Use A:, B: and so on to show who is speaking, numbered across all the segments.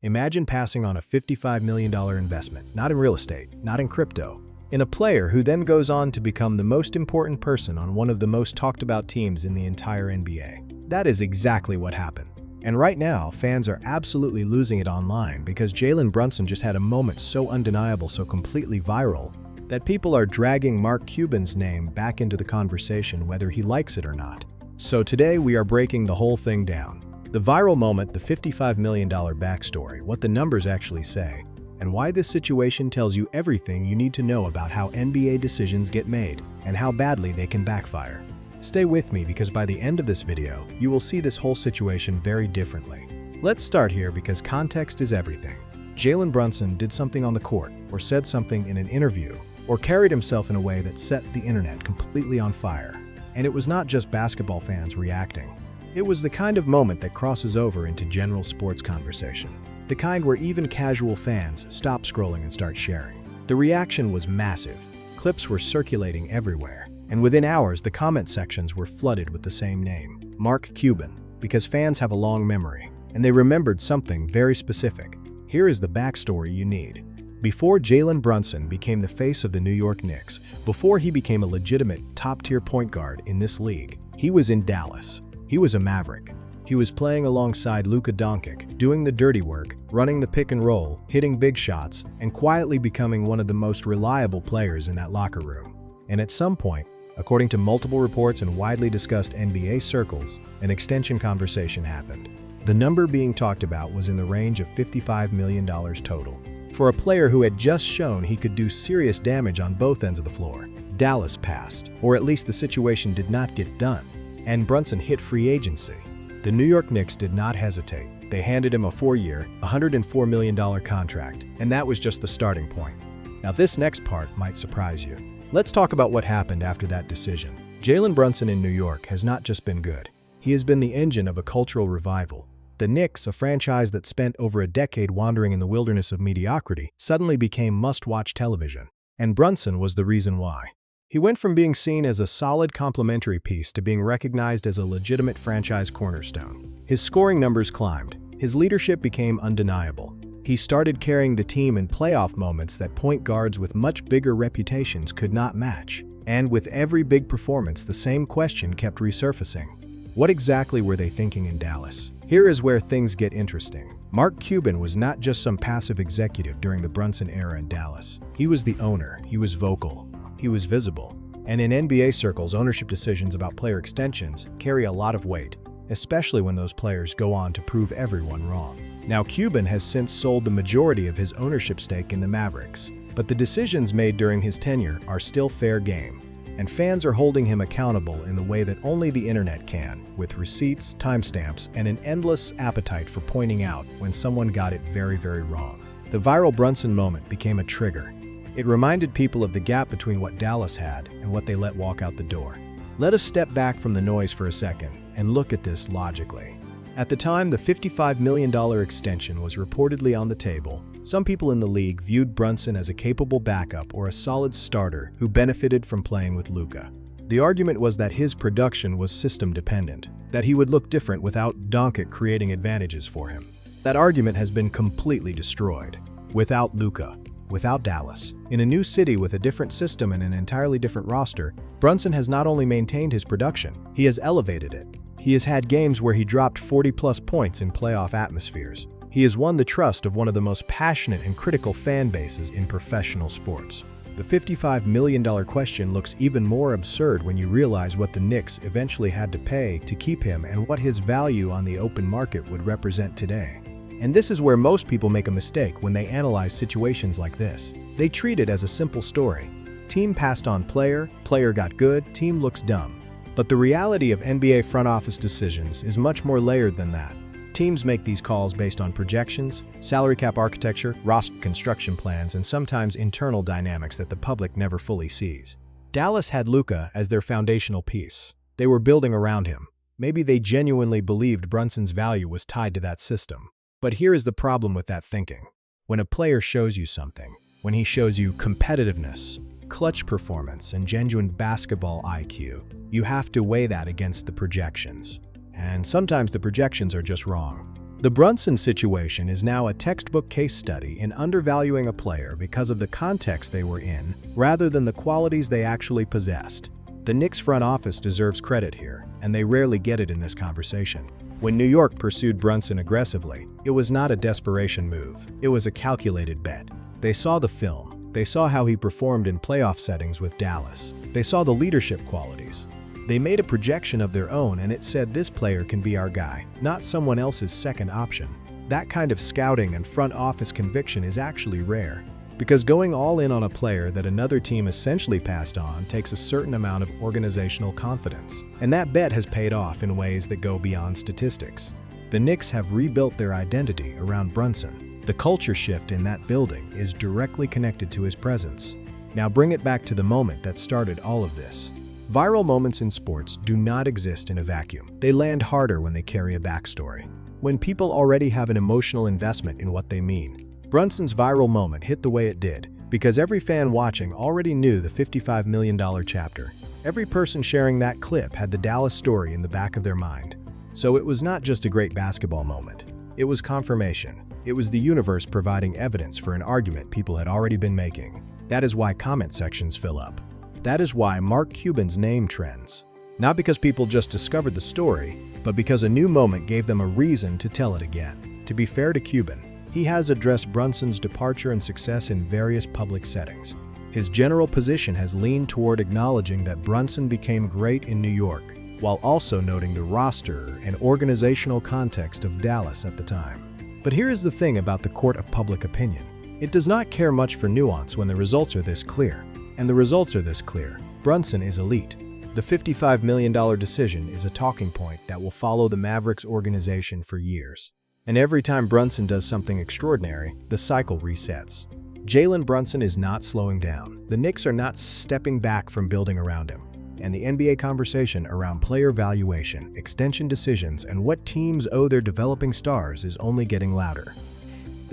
A: Imagine passing on a $55 million investment, not in real estate, not in crypto, in a player who then goes on to become the most important person on one of the most talked about teams in the entire NBA. That is exactly what happened. And right now, fans are absolutely losing it online because Jalen Brunson just had a moment so undeniable, so completely viral, that people are dragging Mark Cuban's name back into the conversation whether he likes it or not. So today we are breaking the whole thing down. The viral moment, the $55 million backstory, what the numbers actually say, and why this situation tells you everything you need to know about how NBA decisions get made and how badly they can backfire. Stay with me because by the end of this video, you will see this whole situation very differently. Let's start here because context is everything. Jalen Brunson did something on the court, or said something in an interview, or carried himself in a way that set the internet completely on fire. And it was not just basketball fans reacting. It was the kind of moment that crosses over into general sports conversation. The kind where even casual fans stop scrolling and start sharing. The reaction was massive. Clips were circulating everywhere. And within hours, the comment sections were flooded with the same name, Mark Cuban, because fans have a long memory, and they remembered something very specific. Here is the backstory you need. Before Jalen Brunson became the face of the New York Knicks, before he became a legitimate top-tier point guard in this league, he was in Dallas. He was a Maverick. He was playing alongside Luka Doncic, doing the dirty work, running the pick and roll, hitting big shots, and quietly becoming one of the most reliable players in that locker room. And at some point, according to multiple reports and widely discussed NBA circles, an extension conversation happened. The number being talked about was in the range of $55 million total. For a player who had just shown he could do serious damage on both ends of the floor, Dallas passed, or at least the situation did not get done, and Brunson hit free agency. The New York Knicks did not hesitate. They handed him a 4-year, $104 million contract, and that was just the starting point. Now this next part might surprise you. Let's talk about what happened after that decision. Jalen Brunson in New York has not just been good. He has been the engine of a cultural revival. The Knicks, a franchise that spent over a decade wandering in the wilderness of mediocrity, suddenly became must-watch television. And Brunson was the reason why. He went from being seen as a solid complementary piece to being recognized as a legitimate franchise cornerstone. His scoring numbers climbed. His leadership became undeniable. He started carrying the team in playoff moments that point guards with much bigger reputations could not match. And with every big performance, the same question kept resurfacing. What exactly were they thinking in Dallas? Here is where things get interesting. Mark Cuban was not just some passive executive during the Brunson era in Dallas. He was the owner, he was vocal, he was visible. And in NBA circles, ownership decisions about player extensions carry a lot of weight, especially when those players go on to prove everyone wrong. Now, Cuban has since sold the majority of his ownership stake in the Mavericks, but the decisions made during his tenure are still fair game, and fans are holding him accountable in the way that only the internet can, with receipts, timestamps, and an endless appetite for pointing out when someone got it very, very wrong. The viral Brunson moment became a trigger. It reminded people of the gap between what Dallas had and what they let walk out the door. Let us step back from the noise for a second and look at this logically. At the time the $55 million extension was reportedly on the table, some people in the league viewed Brunson as a capable backup or a solid starter who benefited from playing with Luka. The argument was that his production was system-dependent, that he would look different without Doncic creating advantages for him. That argument has been completely destroyed. Without Luka, without Dallas, in a new city with a different system and an entirely different roster, Brunson has not only maintained his production, he has elevated it. He has had games where he dropped 40-plus points in playoff atmospheres. He has won the trust of one of the most passionate and critical fan bases in professional sports. The $55 million question looks even more absurd when you realize what the Knicks eventually had to pay to keep him and what his value on the open market would represent today. And this is where most people make a mistake when they analyze situations like this. They treat it as a simple story. Team passed on player, player got good, team looks dumb. But the reality of NBA front office decisions is much more layered than that. Teams make these calls based on projections, salary cap architecture, roster construction plans, and sometimes internal dynamics that the public never fully sees. Dallas had Luka as their foundational piece. They were building around him. Maybe they genuinely believed Brunson's value was tied to that system. But here is the problem with that thinking. When a player shows you something, when he shows you competitiveness, clutch performance, and genuine basketball IQ, you have to weigh that against the projections. And sometimes the projections are just wrong. The Brunson situation is now a textbook case study in undervaluing a player because of the context they were in, rather than the qualities they actually possessed. The Knicks front office deserves credit here, and they rarely get it in this conversation. When New York pursued Brunson aggressively, it was not a desperation move, it was a calculated bet. They saw the film, they saw how he performed in playoff settings with Dallas, they saw the leadership qualities. They made a projection of their own and it said this player can be our guy, not someone else's second option. That kind of scouting and front office conviction is actually rare, because going all in on a player that another team essentially passed on takes a certain amount of organizational confidence. And that bet has paid off in ways that go beyond statistics. The Knicks have rebuilt their identity around Brunson. The culture shift in that building is directly connected to his presence. Now bring it back to the moment that started all of this. Viral moments in sports do not exist in a vacuum. They land harder when they carry a backstory. When people already have an emotional investment in what they mean. Brunson's viral moment hit the way it did because every fan watching already knew the $55 million chapter. Every person sharing that clip had the Dallas story in the back of their mind. So it was not just a great basketball moment. It was confirmation. It was the universe providing evidence for an argument people had already been making. That is why comment sections fill up. That is why Mark Cuban's name trends. Not because people just discovered the story, but because a new moment gave them a reason to tell it again. To be fair to Cuban, he has addressed Brunson's departure and success in various public settings. His general position has leaned toward acknowledging that Brunson became great in New York, while also noting the roster and organizational context of Dallas at the time. But here is the thing about the court of public opinion. It does not care much for nuance when the results are this clear. And the results are this clear. Brunson is elite. The $55 million decision is a talking point that will follow the Mavericks organization for years. And every time Brunson does something extraordinary, the cycle resets. Jalen Brunson is not slowing down. The Knicks are not stepping back from building around him. And the NBA conversation around player valuation, extension decisions, and what teams owe their developing stars is only getting louder.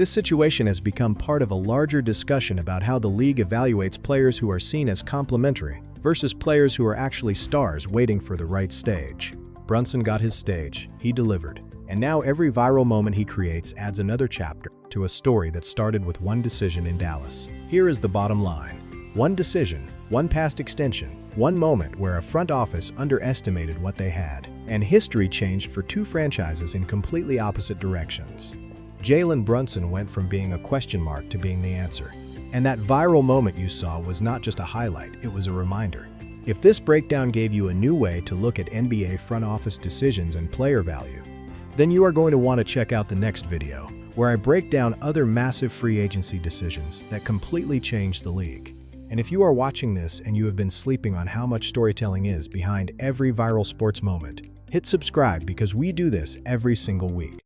A: This situation has become part of a larger discussion about how the league evaluates players who are seen as complementary versus players who are actually stars waiting for the right stage. Brunson got his stage, he delivered, and now every viral moment he creates adds another chapter to a story that started with one decision in Dallas. Here is the bottom line. One decision, one past extension, one moment where a front office underestimated what they had, and history changed for two franchises in completely opposite directions. Jalen Brunson went from being a question mark to being the answer. And that viral moment you saw was not just a highlight, it was a reminder. If this breakdown gave you a new way to look at NBA front office decisions and player value, then you are going to want to check out the next video, where I break down other massive free agency decisions that completely changed the league. And if you are watching this and you have been sleeping on how much storytelling is behind every viral sports moment, hit subscribe because we do this every single week.